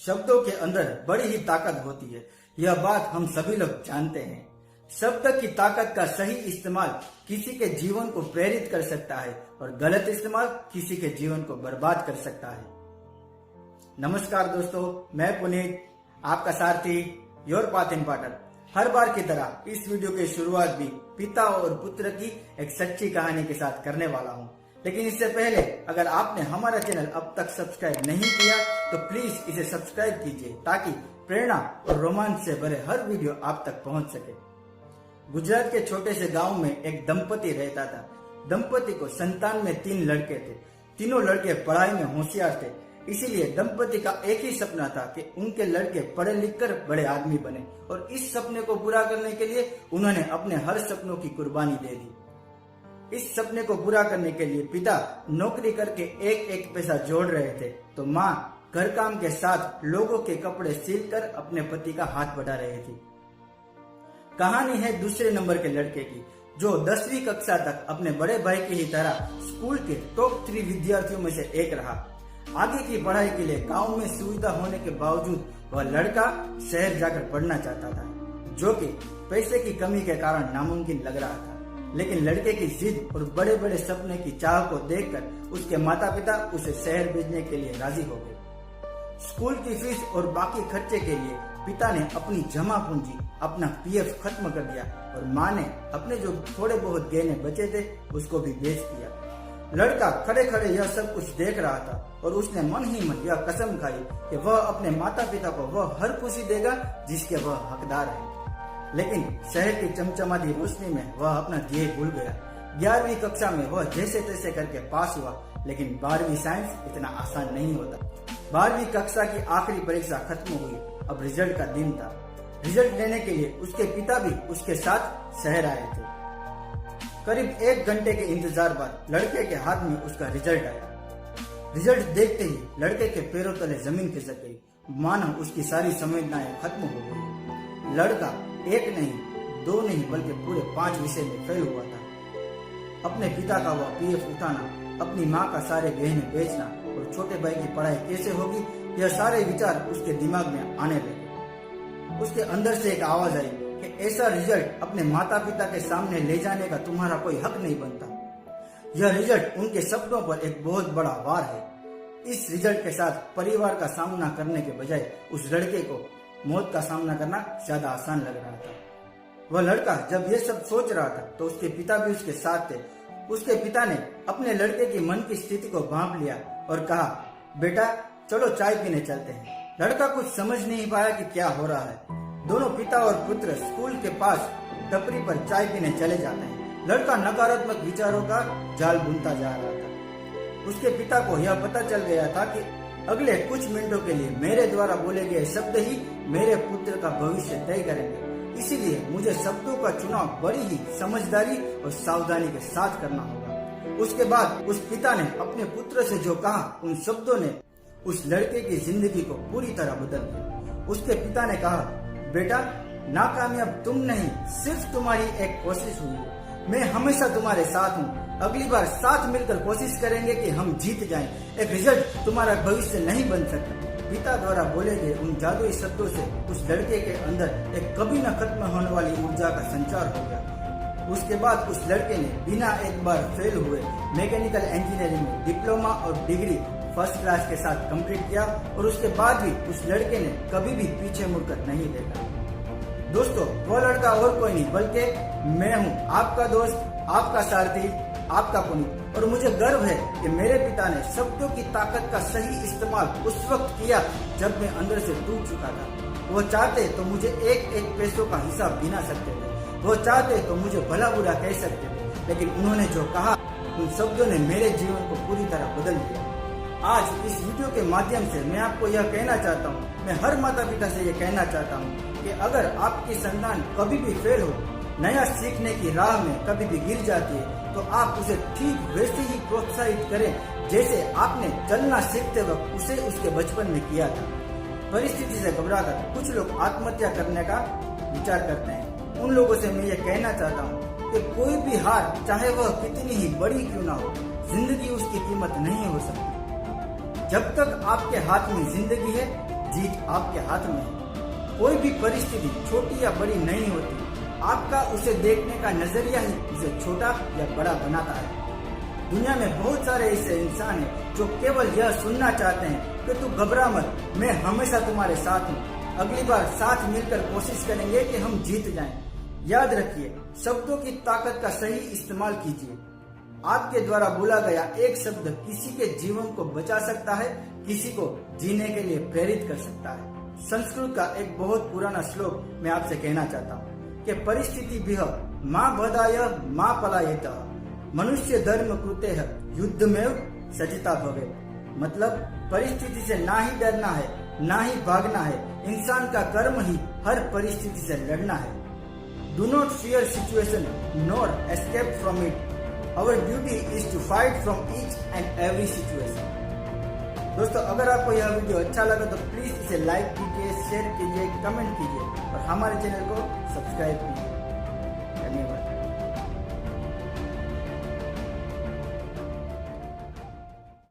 शब्दों के अंदर बड़ी ही ताकत होती है। यह बात हम सभी लोग जानते हैं। शब्द की ताकत का सही इस्तेमाल किसी के जीवन को प्रेरित कर सकता है और गलत इस्तेमाल किसी के जीवन को बर्बाद कर सकता है। नमस्कार दोस्तों, मैं पुनीत, आपका सारथी, योर पाथ इन पार्टनर। हर बार की तरह इस वीडियो की शुरुआत भी पिता और पुत्र की एक सच्ची कहानी के साथ करने वाला हूँ। लेकिन इससे पहले अगर आपने हमारा चैनल अब तक सब्सक्राइब नहीं किया तो प्लीज इसे सब्सक्राइब कीजिए ताकि प्रेरणा और रोमांच से भरे हर वीडियो आप तक पहुंच सके। गुजरात के छोटे से गांव में एक दंपति रहता था। दंपति को संतान में 3 लड़के थे। तीनों लड़के पढ़ाई में होशियार थे, इसीलिए दंपति का एक ही सपना था कि उनके लड़के पढ़े लिखकर बड़े आदमी बने और इस सपने को पूरा करने के लिए उन्होंने अपने हर सपनों की कुर्बानी दे दी। इस सपने को पूरा करने के लिए पिता नौकरी करके एक एक पैसा जोड़ रहे थे तो माँ घर काम के साथ लोगों के कपड़े सिलकर अपने पति का हाथ बढ़ा रही थी। कहानी है दूसरे नंबर के लड़के की, जो 10वीं कक्षा तक अपने बड़े भाई की ही तरह स्कूल के टॉप 3 विद्यार्थियों में से एक रहा। आगे की पढ़ाई के लिए गांव में सुविधा होने के बावजूद वह लड़का शहर जाकर पढ़ना चाहता था, जो कि पैसे की कमी के कारण नामुमकिन लग रहा था। लेकिन लड़के की जिद और बड़े बड़े सपने की चाह को देखकर उसके माता पिता उसे शहर भेजने के लिए राजी हो गए। स्कूल की फीस और बाकी खर्चे के लिए पिता ने अपनी जमा पूंजी, अपना पीएफ खत्म कर दिया और माँ ने अपने जो थोड़े बहुत गहने बचे थे उसको भी बेच दिया। लड़का खड़े खड़े यह सब कुछ देख रहा था और उसने मन ही मन यह कसम खाई कि वह अपने माता पिता को वह हर खुशी देगा जिसके वह हकदार है। लेकिन शहर की चमचमाती रोशनी में वह अपना ध्येय भूल गया। 11वीं कक्षा में वह जैसे तैसे करके पास हुआ, लेकिन 12वीं साइंस इतना आसान नहीं होता। 12वीं कक्षा की आखिरी परीक्षा खत्म हुई। अब रिजल्ट का दिन था। रिजल्ट लेने के लिए उसके पिता भी उसके साथ शहर आए थे। करीब 1 घंटे के इंतजार बाद लड़के के हाथ में उसका रिजल्ट आया। रिजल्ट देखते ही लड़के के पैरों तले जमीन खिसक गई, मानो उसकी सारी संवेदनाएं खत्म हो गई। लड़का 1 नहीं, 2 नहीं बल्कि पूरे 5 विषय में फेल हुआ था। अपने पिता का वह पीएफ उठाना, अपनी माँ का सारे गहने बेचना और छोटे भाई की पढ़ाई कैसे होगी, यह सारे विचार उसके दिमाग में आने लगे। उसके अंदर से एक आवाज आई कि ऐसा रिजल्ट अपने माता पिता के सामने ले जाने का तुम्हारा कोई हक नहीं बनता। यह रिजल्ट उनके सपनों पर एक बहुत बड़ा वार है। इस रिजल्ट के साथ परिवार का सामना करने के बजाय उस लड़के को मौत का सामना करना ज्यादा आसान लग रहा था। वह लड़का जब ये सब सोच रहा था तो उसके पिता भी उसके साथ थे। उसके पिता ने अपने लड़के की मन की स्थिति को भांप लिया और कहा, बेटा चलो चाय पीने चलते हैं। लड़का कुछ समझ नहीं पाया कि क्या हो रहा है। दोनों पिता और पुत्र स्कूल के पास टपरी पर चाय पीने चले जाते हैं। लड़का नकारात्मक विचारों का जाल बुनता जा रहा था। उसके पिता को यह पता चल गया था कि अगले कुछ मिनटों के लिए मेरे द्वारा बोले गए शब्द ही मेरे पुत्र का भविष्य तय करेंगे। इसीलिए मुझे शब्दों का चुनाव बड़ी ही समझदारी और सावधानी के साथ करना होगा। उसके बाद उस पिता ने अपने पुत्र से जो कहा, उन शब्दों ने उस लड़के की जिंदगी को पूरी तरह बदल दिया। उसके पिता ने कहा, बेटा नाकामयाब तुम नहीं, सिर्फ तुम्हारी एक कोशिश हुई है। मैं हमेशा तुम्हारे साथ हूँ। अगली बार साथ मिलकर कोशिश करेंगे कि हम जीत जाएं। एक रिजल्ट तुम्हारा भविष्य नहीं बन सकता। पिता द्वारा बोले गए उन जादुई शब्दों से उस लड़के के अंदर एक कभी न खत्म होने वाली ऊर्जा का संचार हो गया। उसके बाद उस लड़के ने बिना एक बार फेल हुए मैकेनिकल इंजीनियरिंग में डिप्लोमा और डिग्री फर्स्ट क्लास के साथ कंप्लीट किया और उसके बाद भी उस लड़के ने कभी भी पीछे मुड़कर नहीं देखा। दोस्तों, वो लड़का और कोई नहीं बल्कि मैं हूँ, आपका दोस्त, आपका सारथी, आपका पुनीत। और मुझे गर्व है कि मेरे पिता ने शब्दों की ताकत का सही इस्तेमाल उस वक्त किया जब मैं अंदर से टूट चुका था। वो चाहते तो मुझे एक एक पैसों का हिसाब गिना सकते थे, वो चाहते तो मुझे भला बुरा कह सकते थे, लेकिन उन्होंने जो कहा उन शब्दों ने मेरे जीवन को पूरी तरह बदल दिया। आज इस वीडियो के माध्यम से मैं आपको यह कहना चाहता हूँ, मैं हर माता पिता से यह कहना चाहता हूँ कि अगर आपकी संतान कभी भी फेल हो, नया सीखने की राह में कभी भी गिर जाती है, तो आप उसे ठीक वैसे ही प्रोत्साहित करें जैसे आपने चलना सीखते वक्त उसे उसके बचपन में किया था। परिस्थिति से घबराकर कुछ लोग आत्महत्या करने का विचार करते हैं। उन लोगों से मैं ये कहना चाहता हूँ कि कोई भी हार, चाहे वह कितनी ही बड़ी क्यों ना हो, जिंदगी उसकी कीमत नहीं हो सकती। जब तक आपके हाथ में जिंदगी है जीत आपके हाथ में है। कोई भी परिस्थिति छोटी या बड़ी नहीं होती, आपका उसे देखने का नजरिया ही उसे छोटा या बड़ा बनाता है। दुनिया में बहुत सारे ऐसे इंसान हैं जो केवल यह सुनना चाहते हैं कि तू घबरा मत, मैं हमेशा तुम्हारे साथ हूँ। अगली बार साथ मिलकर कोशिश करेंगे कि हम जीत जाएं। याद रखिए, शब्दों की ताकत का सही इस्तेमाल कीजिए। आपके द्वारा बोला गया एक शब्द किसी के जीवन को बचा सकता है, किसी को जीने के लिए प्रेरित कर सकता है। संस्कृत का एक बहुत पुराना श्लोक मैं आपसे कहना चाहता हूँ कि परिस्थिति बिह माँ बदाय माँ पलायेत, मनुष्य धर्म कृते है युद्ध में सजिता भवे। मतलब परिस्थिति से ना ही डरना है, ना ही भागना है। इंसान का कर्म ही हर परिस्थिति से लड़ना है। Do not fear situation nor escape from it. Our duty is to fight from each and every situation। दोस्तों, अगर आपको यह वीडियो अच्छा लगा तो प्लीज इसे लाइक कीजिए, शेयर कीजिए, कमेंट कीजिए और हमारे चैनल को सब्सक्राइब कीजिए। धन्यवाद।